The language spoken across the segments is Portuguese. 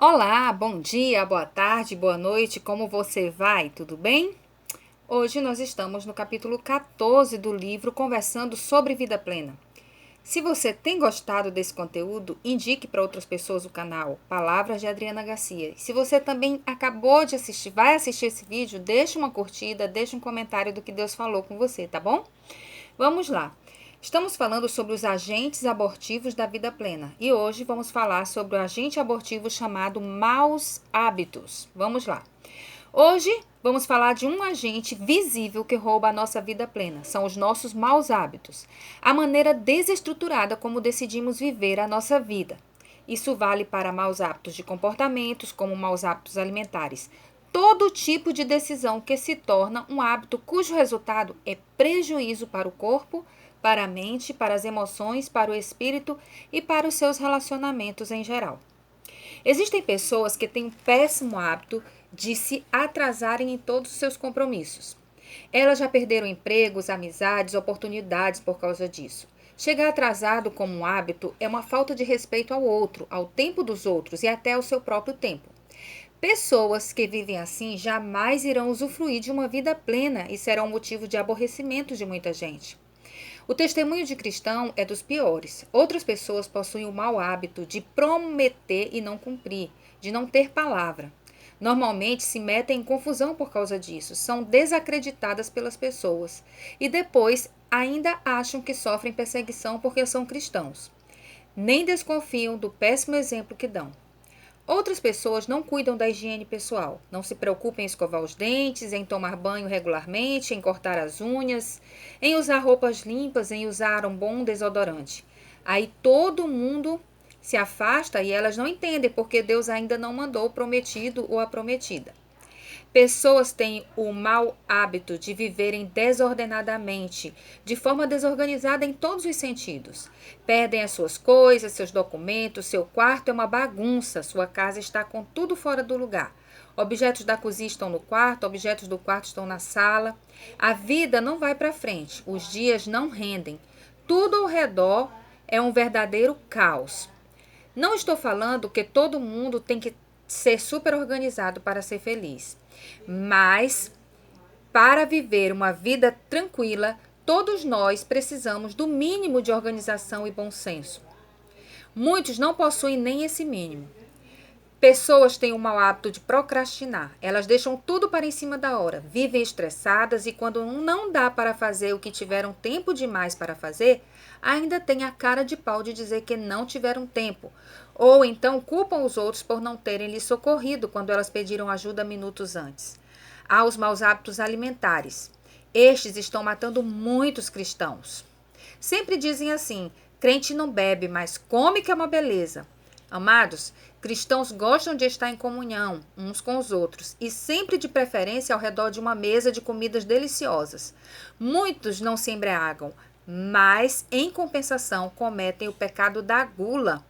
Olá, bom dia, boa tarde, boa noite, como você vai? Tudo bem? Hoje nós estamos no capítulo 14 do livro Conversando sobre Vida Plena. Se você tem gostado desse conteúdo, indique para outras pessoas o canal Palavras de Adriana Garcia. Se você também acabou de assistir, vai assistir esse vídeo, deixe uma curtida, deixe um comentário do que Deus falou com você, tá bom? Vamos lá. Estamos falando sobre os agentes abortivos da vida plena e hoje vamos falar sobre o agente abortivo chamado maus hábitos. Vamos lá. Hoje vamos falar de um agente visível que rouba a nossa vida plena. São os nossos maus hábitos. A maneira desestruturada como decidimos viver a nossa vida. Isso vale para maus hábitos de comportamentos, como maus hábitos alimentares. Todo tipo de decisão que se torna um hábito cujo resultado é prejuízo para o corpo, para a mente, para as emoções, para o espírito e para os seus relacionamentos em geral. Existem pessoas que têm um péssimo hábito de se atrasarem em todos os seus compromissos. Elas já perderam empregos, amizades, oportunidades por causa disso. Chegar atrasado como um hábito é uma falta de respeito ao outro, ao tempo dos outros e até ao seu próprio tempo. Pessoas que vivem assim jamais irão usufruir de uma vida plena e serão motivo de aborrecimento de muita gente. O testemunho de cristão é dos piores. Outras pessoas possuem o mau hábito de prometer e não cumprir, de não ter palavra. Normalmente se metem em confusão por causa disso, são desacreditadas pelas pessoas e depois ainda acham que sofrem perseguição porque são cristãos. Nem desconfiam do péssimo exemplo que dão. Outras pessoas não cuidam da higiene pessoal, não se preocupam em escovar os dentes, em tomar banho regularmente, em cortar as unhas, em usar roupas limpas, em usar um bom desodorante. Aí todo mundo se afasta e elas não entendem porque Deus ainda não mandou o prometido ou a prometida. Pessoas têm o mau hábito de viverem desordenadamente, de forma desorganizada em todos os sentidos. Perdem as suas coisas, seus documentos, seu quarto é uma bagunça, sua casa está com tudo fora do lugar. Objetos da cozinha estão no quarto, objetos do quarto estão na sala. A vida não vai para frente, os dias não rendem. Tudo ao redor é um verdadeiro caos. Não estou falando que todo mundo tem que ser super organizado para ser feliz. Mas, para viver uma vida tranquila, todos nós precisamos do mínimo de organização e bom senso. Muitos não possuem nem esse mínimo. Pessoas têm o mau hábito de procrastinar. Elas deixam tudo para em cima da hora, vivem estressadas e quando não dá para fazer o que tiveram tempo demais para fazer, ainda têm a cara de pau de dizer que não tiveram tempo. Ou então culpam os outros por não terem lhes socorrido quando elas pediram ajuda minutos antes. Há os maus hábitos alimentares. Estes estão matando muitos cristãos. Sempre dizem assim: crente não bebe, mas come que é uma beleza. Amados, cristãos gostam de estar em comunhão uns com os outros e sempre de preferência ao redor de uma mesa de comidas deliciosas. Muitos não se embriagam, mas em compensação cometem o pecado da gula.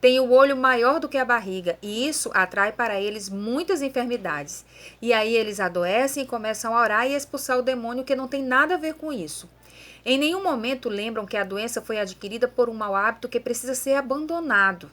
Têm o olho maior do que a barriga e isso atrai para eles muitas enfermidades. E aí eles adoecem e começam a orar e expulsar o demônio que não tem nada a ver com isso. Em nenhum momento lembram que a doença foi adquirida por um mau hábito que precisa ser abandonado.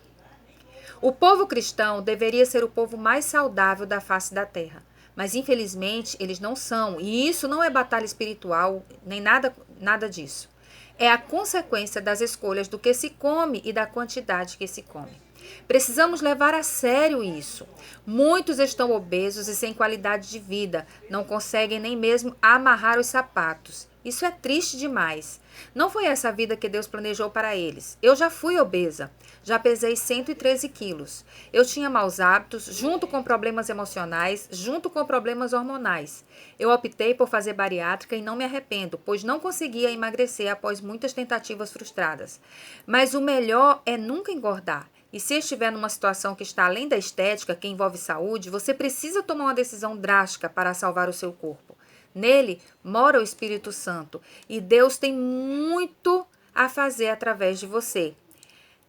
O povo cristão deveria ser o povo mais saudável da face da terra, mas infelizmente eles não são, e isso não é batalha espiritual, nem nada disso. É a consequência das escolhas do que se come e da quantidade que se come. Precisamos levar a sério isso. Muitos estão obesos e sem qualidade de vida, não conseguem nem mesmo amarrar os sapatos. Isso é triste demais. Não foi essa a vida que Deus planejou para eles. Eu já fui obesa, já pesei 113 quilos. Eu tinha maus hábitos, junto com problemas emocionais, junto com problemas hormonais. Eu optei por fazer bariátrica e não me arrependo, pois não conseguia emagrecer após muitas tentativas frustradas. Mas o melhor é nunca engordar. E se estiver numa situação que está além da estética, que envolve saúde, você precisa tomar uma decisão drástica para salvar o seu corpo. Nele mora o Espírito Santo e Deus tem muito a fazer através de você.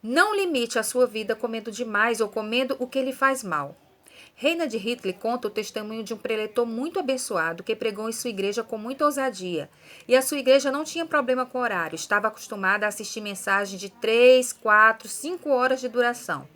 Não limite a sua vida comendo demais ou comendo o que lhe faz mal. Reina de Hitler conta o testemunho de um preletor muito abençoado que pregou em sua igreja com muita ousadia. E a sua igreja não tinha problema com o horário, estava acostumada a assistir mensagens de 3, 4, 5 horas de duração.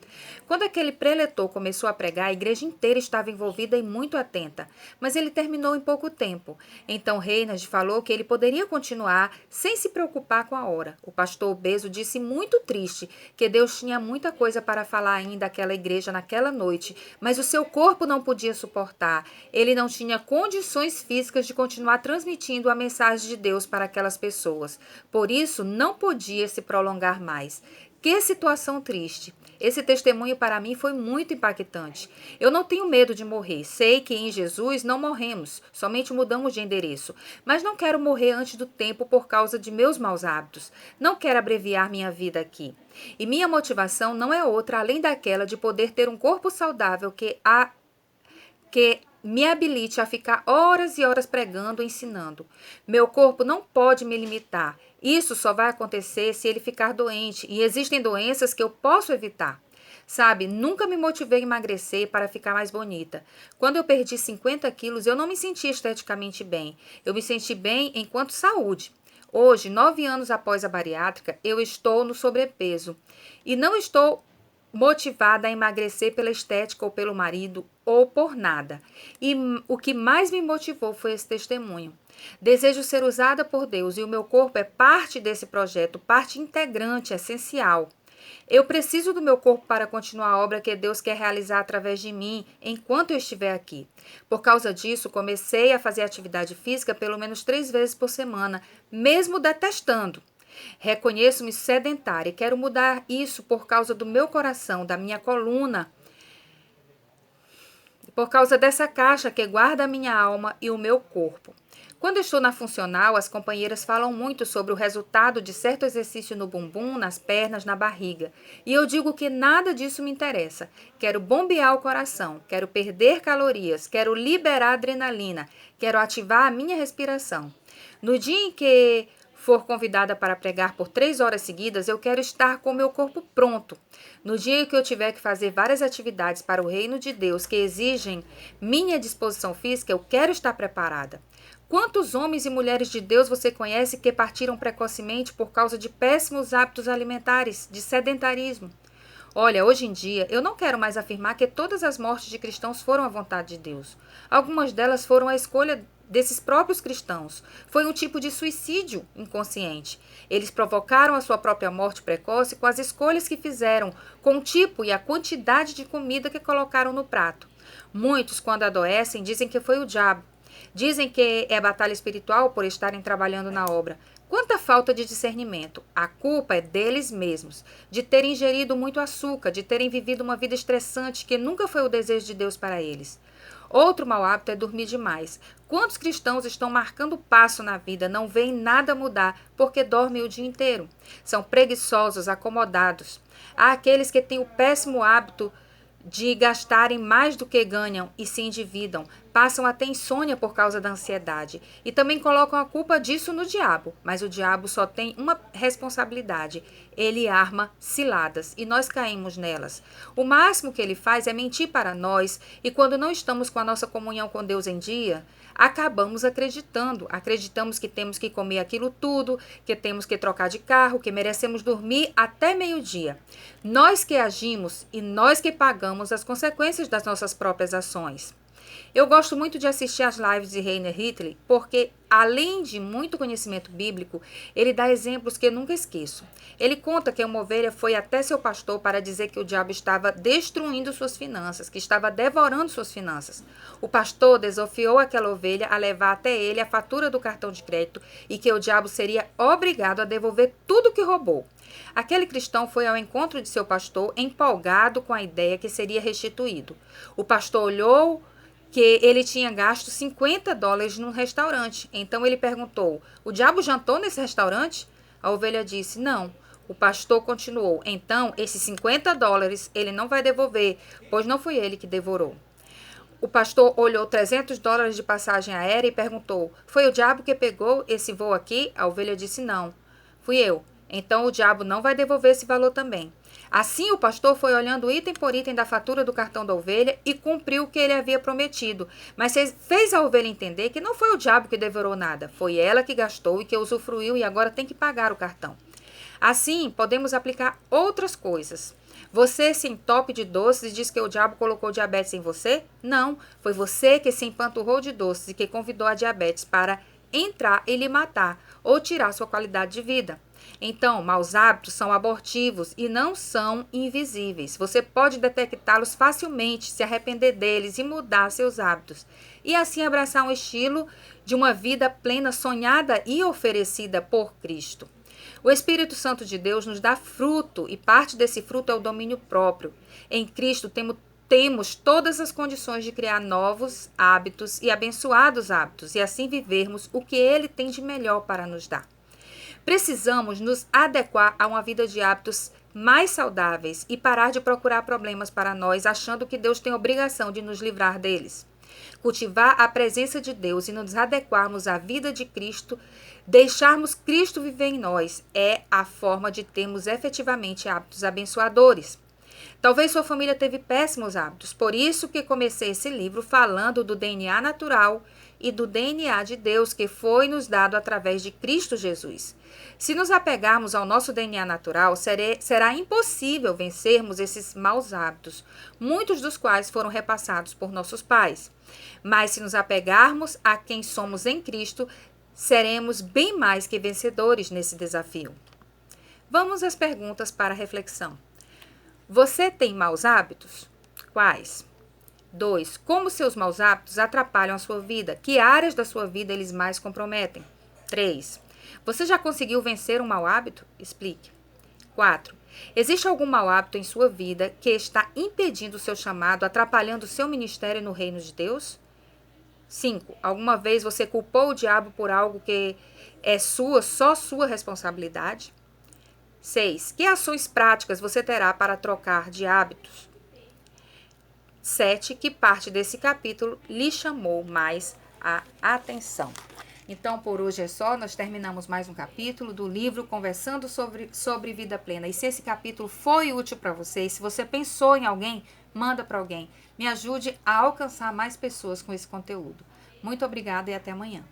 Quando aquele preletor começou a pregar, a igreja inteira estava envolvida e muito atenta, mas ele terminou em pouco tempo. Então Reinhard falou que ele poderia continuar sem se preocupar com a hora. O pastor obeso disse muito triste que Deus tinha muita coisa para falar ainda àquela igreja naquela noite, mas o seu corpo não podia suportar. Ele não tinha condições físicas de continuar transmitindo a mensagem de Deus para aquelas pessoas. Por isso, não podia se prolongar mais. Que situação triste! Esse testemunho para mim foi muito impactante. Eu não tenho medo de morrer. Sei que em Jesus não morremos, somente mudamos de endereço. Mas não quero morrer antes do tempo por causa de meus maus hábitos. Não quero abreviar minha vida aqui. E minha motivação não é outra além daquela de poder ter um corpo saudável que me habilite a ficar horas e horas pregando e ensinando. Meu corpo não pode me limitar. Isso só vai acontecer se ele ficar doente, e existem doenças que eu posso evitar. Sabe, nunca me motivei a emagrecer para ficar mais bonita. Quando eu perdi 50 quilos, eu não me senti esteticamente bem. Eu me senti bem enquanto saúde. Hoje, 9 anos após a bariátrica, eu estou no sobrepeso. E não estou motivada a emagrecer pela estética ou pelo marido ou por nada. E o que mais me motivou foi esse testemunho. Desejo ser usada por Deus e o meu corpo é parte desse projeto, parte integrante, essencial. Eu preciso do meu corpo para continuar a obra que Deus quer realizar através de mim enquanto eu estiver aqui. Por causa disso, comecei a fazer atividade física pelo menos 3 vezes por semana, mesmo detestando. Reconheço-me sedentária e quero mudar isso por causa do meu coração, da minha coluna, por causa dessa caixa que guarda a minha alma e o meu corpo. Quando estou na funcional, as companheiras falam muito sobre o resultado de certo exercício no bumbum, nas pernas, na barriga. E eu digo que nada disso me interessa. Quero bombear o coração, quero perder calorias, quero liberar adrenalina, quero ativar a minha respiração. No dia em que for convidada para pregar por 3 horas seguidas, eu quero estar com meu corpo pronto. No dia em que eu tiver que fazer várias atividades para o reino de Deus que exigem minha disposição física, eu quero estar preparada. Quantos homens e mulheres de Deus você conhece que partiram precocemente por causa de péssimos hábitos alimentares, de sedentarismo? Olha, hoje em dia, eu não quero mais afirmar que todas as mortes de cristãos foram a vontade de Deus. Algumas delas foram a escolha desses próprios cristãos. Foi um tipo de suicídio inconsciente. Eles provocaram a sua própria morte precoce com as escolhas que fizeram, com o tipo e a quantidade de comida que colocaram no prato. Muitos, quando adoecem, dizem que foi o diabo. Dizem que é batalha espiritual por estarem trabalhando na obra. Quanta falta de discernimento! A culpa é deles mesmos, de terem ingerido muito açúcar, de terem vivido uma vida estressante que nunca foi o desejo de Deus para eles. Outro mau hábito é dormir demais. Quantos cristãos estão marcando passo na vida, não veem nada mudar porque dormem o dia inteiro? São preguiçosos, acomodados. Há aqueles que têm o péssimo hábito de gastarem mais do que ganham e se endividam, passam até insônia por causa da ansiedade e também colocam a culpa disso no diabo, mas o diabo só tem uma responsabilidade, ele arma ciladas e nós caímos nelas. O máximo que ele faz é mentir para nós e quando não estamos com a nossa comunhão com Deus em dia, acabamos acreditamos que temos que comer aquilo tudo, que temos que trocar de carro, que merecemos dormir até meio-dia. Nós que agimos e nós que pagamos as consequências das nossas próprias ações. Eu gosto muito de assistir às lives de Reiner Hitler porque, além de muito conhecimento bíblico, ele dá exemplos que eu nunca esqueço. Ele conta que uma ovelha foi até seu pastor para dizer que o diabo estava destruindo suas finanças, que estava devorando suas finanças. O pastor desafiou aquela ovelha a levar até ele a fatura do cartão de crédito e que o diabo seria obrigado a devolver tudo que roubou. Aquele cristão foi ao encontro de seu pastor empolgado com a ideia que seria restituído. O pastor olhou que ele tinha gasto $50 num restaurante. Então ele perguntou, o diabo jantou nesse restaurante? A ovelha disse, não. O pastor continuou, então esses $50 ele não vai devolver, pois não foi ele que devorou. O pastor olhou $300 de passagem aérea e perguntou, foi o diabo que pegou esse voo aqui? A ovelha disse, não. Fui eu. Então o diabo não vai devolver esse valor também. Assim, o pastor foi olhando item por item da fatura do cartão da ovelha e cumpriu o que ele havia prometido. Mas fez a ovelha entender que não foi o diabo que devorou nada, foi ela que gastou e que usufruiu e agora tem que pagar o cartão. Assim, podemos aplicar outras coisas. Você se entope de doces e diz que o diabo colocou diabetes em você? Não, foi você que se empanturrou de doces e que convidou a diabetes para entrar e lhe matar ou tirar sua qualidade de vida. Então, maus hábitos são abortivos e não são invisíveis. Você pode detectá-los facilmente, se arrepender deles e mudar seus hábitos. E assim abraçar um estilo de uma vida plena sonhada e oferecida por Cristo. O Espírito Santo de Deus nos dá fruto e parte desse fruto é o domínio próprio. Em Cristo temos todas as condições de criar novos hábitos e abençoados hábitos e assim vivermos o que Ele tem de melhor para nos dar. Precisamos nos adequar a uma vida de hábitos mais saudáveis e parar de procurar problemas para nós, achando que Deus tem obrigação de nos livrar deles. Cultivar a presença de Deus e nos adequarmos à vida de Cristo, deixarmos Cristo viver em nós, é a forma de termos efetivamente hábitos abençoadores. Talvez sua família teve péssimos hábitos, por isso que comecei esse livro falando do DNA natural e do DNA de Deus que foi nos dado através de Cristo Jesus. Se nos apegarmos ao nosso DNA natural, será impossível vencermos esses maus hábitos, muitos dos quais foram repassados por nossos pais. Mas se nos apegarmos a quem somos em Cristo, seremos bem mais que vencedores nesse desafio. Vamos às perguntas para reflexão. Você tem maus hábitos? Quais? 2. Como seus maus hábitos atrapalham a sua vida? Que áreas da sua vida eles mais comprometem? 3. Você já conseguiu vencer um mau hábito? Explique. 4. Existe algum mau hábito em sua vida que está impedindo o seu chamado, atrapalhando o seu ministério no reino de Deus? 5. Alguma vez você culpou o diabo por algo que é só sua responsabilidade? 6. Que ações práticas você terá para trocar de hábitos? 7. Que parte desse capítulo lhe chamou mais a atenção? Então, por hoje é só. Nós terminamos mais um capítulo do livro Conversando sobre Vida Plena. E se esse capítulo foi útil para você, se você pensou em alguém, manda para alguém. Me ajude a alcançar mais pessoas com esse conteúdo. Muito obrigada e até amanhã.